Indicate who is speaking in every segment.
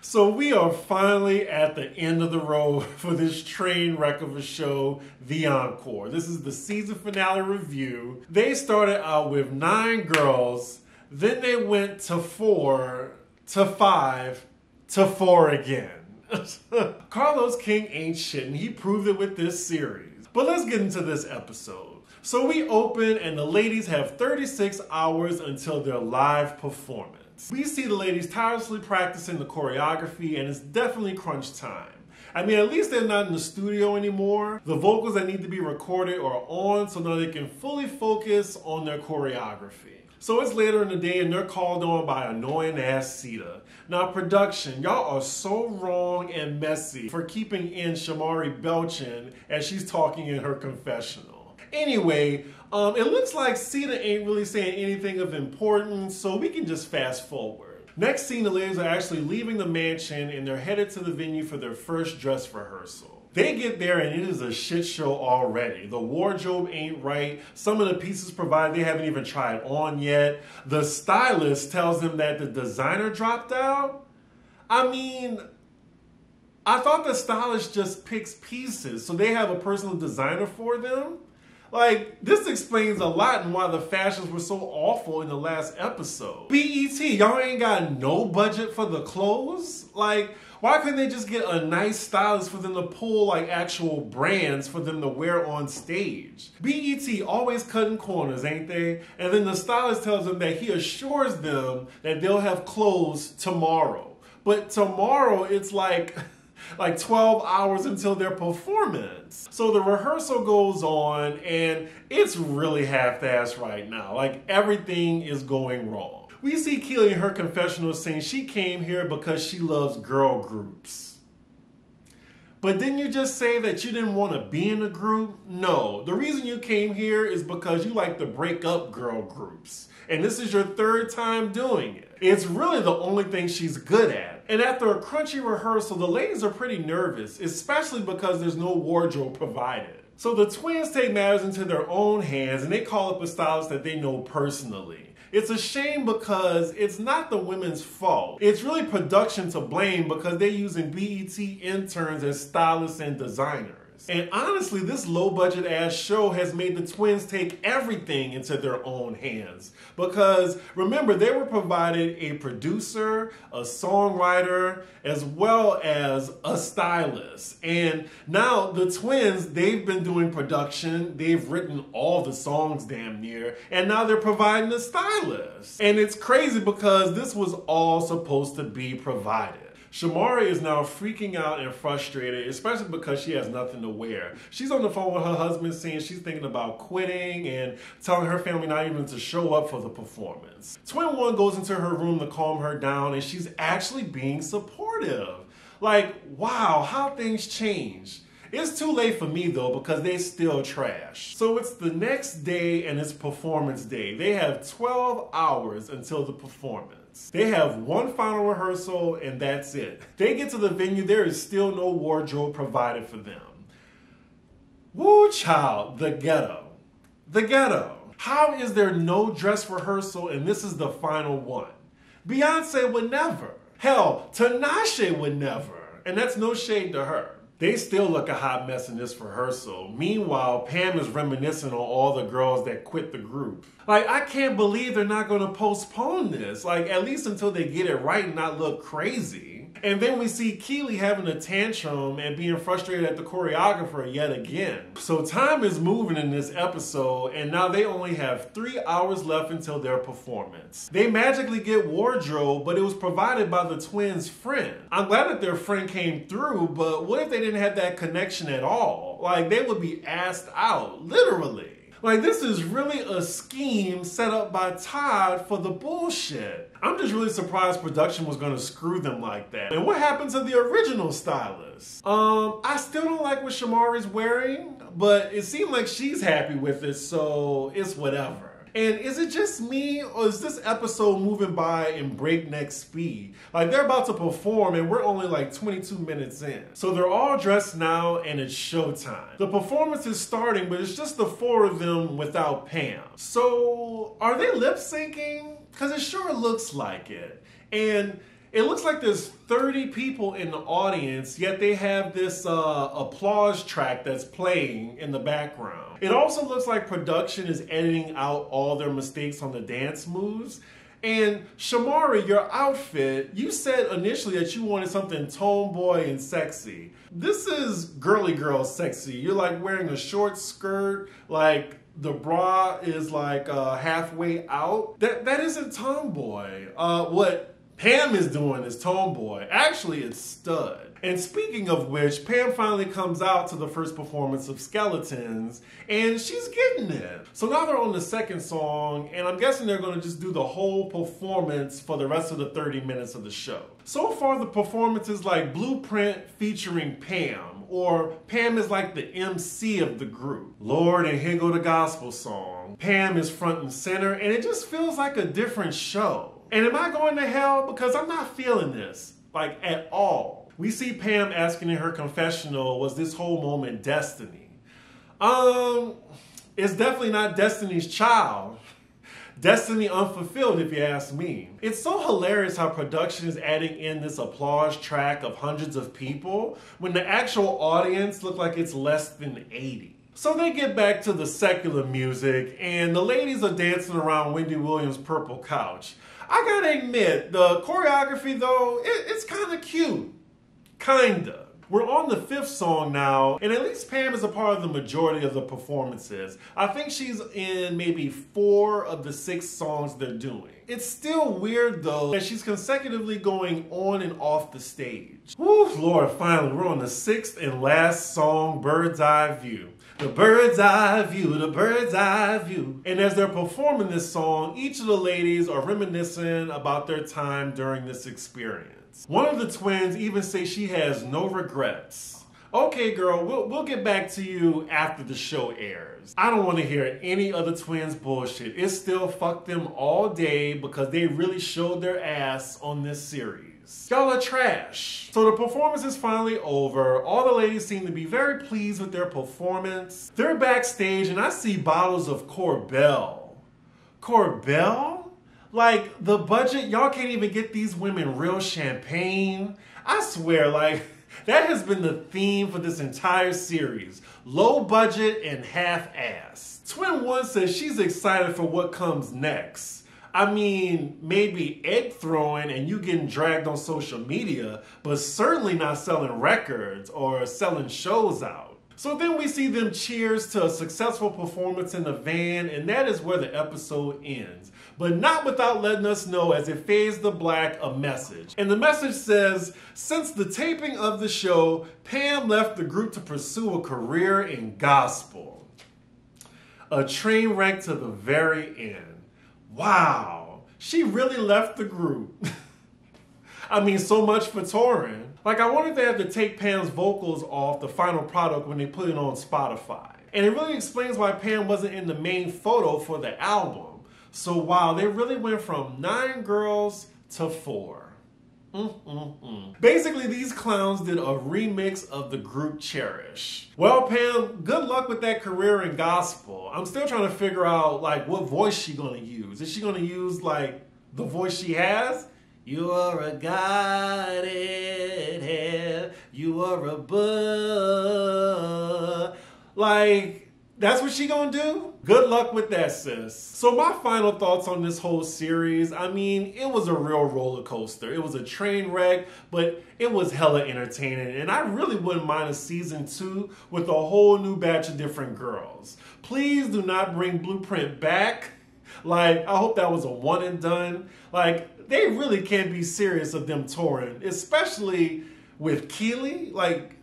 Speaker 1: So we are finally at the end of the road for this train wreck of a show, The Encore. This is the season finale review. They started out with 9 girls, then they went to 4, to 5, to 4 again. Carlos King ain't shit, and he proved it with this series. But let's get into this episode. So we open and the ladies have 36 hours until their live performance. We see the ladies tirelessly practicing the choreography, and it's definitely crunch time. I mean, at least they're not in the studio anymore. The vocals that need to be recorded are on, so now they can fully focus on their choreography. So it's later in the day and they're called on by annoying ass Sita. Now production, y'all are so wrong and messy for keeping in Shamari belching as she's talking in her confessional. Anyway, it looks like Sita ain't really saying anything of importance, so we can just fast forward. Next scene, the ladies are actually leaving the mansion and they're headed to the venue for their first dress rehearsal. They get there and it is a shit show already. The wardrobe ain't right. Some of the pieces provided they haven't even tried on yet. The stylist tells them that the designer dropped out. I mean, I thought the stylist just picks pieces, so they have a personal designer for them. Like, this explains a lot and why the fashions were so awful in the last episode. BET, y'all ain't got no budget for the clothes? Like, why couldn't they just get a nice stylist for them to pull like actual brands for them to wear on stage? BET always cutting corners, ain't they? And then the stylist tells them that he assures them that they'll have clothes tomorrow. But tomorrow, it's like 12 hours until their performance. So the rehearsal goes on and it's really half-assed right now. Like, everything is going wrong. We see Keely in her confessional saying she came here because she loves girl groups. But didn't you just say that you didn't want to be in a group? No, the reason you came here is because you like to break up girl groups. And this is your 3rd time doing it. It's really the only thing she's good at. And after a crunchy rehearsal, the ladies are pretty nervous, especially because there's no wardrobe provided. So the twins take matters into their own hands and they call up a stylist that they know personally. It's a shame because it's not the women's fault. It's really production to blame because they're using BET interns as stylists and designers. And honestly, this low-budget ass show has made the twins take everything into their own hands. Because remember, they were provided a producer, a songwriter, as well as a stylist. And now the twins, they've been doing production, they've written all the songs damn near, and now they're providing a stylist. And it's crazy because this was all supposed to be provided. Shamari is now freaking out and frustrated, especially because she has nothing to wear. She's on the phone with her husband saying she's thinking about quitting and telling her family not even to show up for the performance. Twin 1 goes into her room to calm her down and she's actually being supportive. Like, wow, how things change. It's too late for me though because they still trash. So it's the next day and it's performance day. They have 12 hours until the performance. They have one final rehearsal and that's it. They get to the venue, there is still no wardrobe provided for them. Woo child, the ghetto. The ghetto. How is there no dress rehearsal and this is the final one? Beyonce would never. Hell, Tinashe would never. And that's no shade to her. They still look a hot mess in this rehearsal. Meanwhile, Pam is reminiscing on all the girls that quit the group. Like, I can't believe they're not going to postpone this. Like, at least until they get it right and not look crazy. And then we see Keely having a tantrum and being frustrated at the choreographer yet again. So time is moving in this episode, and now they only have 3 hours left until their performance. They magically get wardrobe, but it was provided by the twins' friend. I'm glad that their friend came through, but what if they didn't have that connection at all? Like, they would be asked out, literally. Like, this is really a scheme set up by Todd for the bullshit. I'm just really surprised production was gonna screw them like that. And what happened to the original stylist? I still don't like what Shamari's wearing, but it seemed like she's happy with it, so it's whatever. And is it just me, or is this episode moving by in breakneck speed? Like, they're about to perform and we're only like 22 minutes in. So they're all dressed now and it's showtime. The performance is starting, but it's just the 4 of them without Pam. So are they lip syncing? Because it sure looks like it. And It looks like there's 30 people in the audience, yet they have this applause track that's playing in the background. It also looks like production is editing out all their mistakes on the dance moves. And Shamari, your outfit, you said initially that you wanted something tomboy and sexy. This is girly girl sexy. You're like wearing a short skirt, like the bra is like halfway out. That isn't tomboy. What Pam is doing is tomboy. Actually, it's stud. And speaking of which, Pam finally comes out to the first performance of Skeletons, and she's getting it. So now they're on the second song, and I'm guessing they're gonna just do the whole performance for the rest of the 30 minutes of the show. So far, the performance is like BluPrint featuring Pam, or Pam is like the MC of the group. Lord, and here go the gospel song. Pam is front and center, and it just feels like a different show. And am I going to hell? Because I'm not feeling this, like, at all. We see Pam asking in her confessional, was this whole moment destiny? It's definitely not Destiny's Child. Destiny unfulfilled, if you ask me. It's so hilarious how production is adding in this applause track of hundreds of people when the actual audience look like it's less than 80. So they get back to the secular music, and the ladies are dancing around Wendy Williams' purple couch. I gotta admit, the choreography though, it's kind of cute. Kinda. We're on the 5th song now, and at least Pam is a part of the majority of the performances. I think she's in maybe 4 of the 6 songs they're doing. It's still weird though that she's consecutively going on and off the stage. Whew, Lord, finally, we're on the 6th and last song, Bird's Eye View. The bird's eye view, the bird's eye view. And as they're performing this song, each of the ladies are reminiscing about their time during this experience. One of the twins even say she has no regrets. Okay, girl, we'll get back to you after the show airs. I don't want to hear any other twins bullshit. It's still fuck them all day because they really showed their ass on this series. Y'all are trash. So the performance is finally over. All the ladies seem to be very pleased with their performance. They're backstage and I see bottles of Corbel. Corbel? Like, the budget, y'all can't even get these women real champagne. I swear, like, that has been the theme for this entire series. Low budget and half-ass. Twin 1 says she's excited for what comes next. I mean, maybe egg throwing and you getting dragged on social media, but certainly not selling records or selling shows out. So then we see them cheers to a successful performance in the van, and that is where the episode ends. But not without letting us know, as it fades to black, a message. And the message says, since the taping of the show, Pam left the group to pursue a career in gospel. A train wreck to the very end. Wow, she really left the group. I mean, so much for touring. Like, I wonder if they had to take Pam's vocals off the final product when they put it on Spotify. And it really explains why Pam wasn't in the main photo for the album. So wow, they really went from 9 girls to 4. Basically, these clowns did a remix of the group Cherish. Well, Pam, good luck with that career in gospel. I'm still trying to figure out, like, what voice she gonna use. Is she gonna use, like, the voice she has? You are a God in hell, you are a bud. Like, that's what she gonna do? Good luck with that, sis. So my final thoughts on this whole series, I mean, it was a real roller coaster. It was a train wreck, but it was hella entertaining. And I really wouldn't mind a season 2 with a whole new batch of different girls. Please do not bring BluPrint back. Like, I hope that was a one and done. Like, they really can't be serious of them touring, especially with Keely. Like,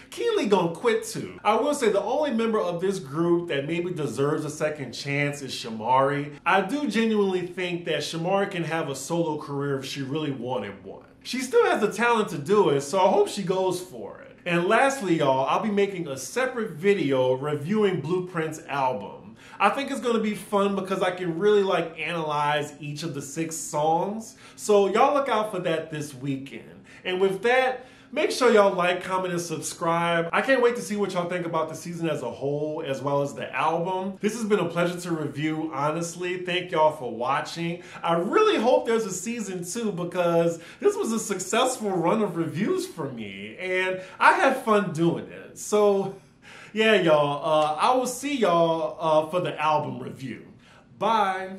Speaker 1: Keely gonna quit too. I will say the only member of this group that maybe deserves a second chance is Shamari. I do genuinely think that Shamari can have a solo career if she really wanted one. She still has the talent to do it, so I hope she goes for it. And lastly, y'all, I'll be making a separate video reviewing BluPrint's album. I think it's gonna be fun because I can really like analyze each of the 6 songs. So y'all look out for that this weekend. And with that, Make sure y'all like, comment, and subscribe. I can't wait to see what y'all think about the season as a whole, as well as the album. This has been a pleasure to review, honestly. Thank y'all for watching. I really hope there's a season 2 because this was a successful run of reviews for me, and I had fun doing it. So, yeah, y'all, I will see y'all for the album review. Bye.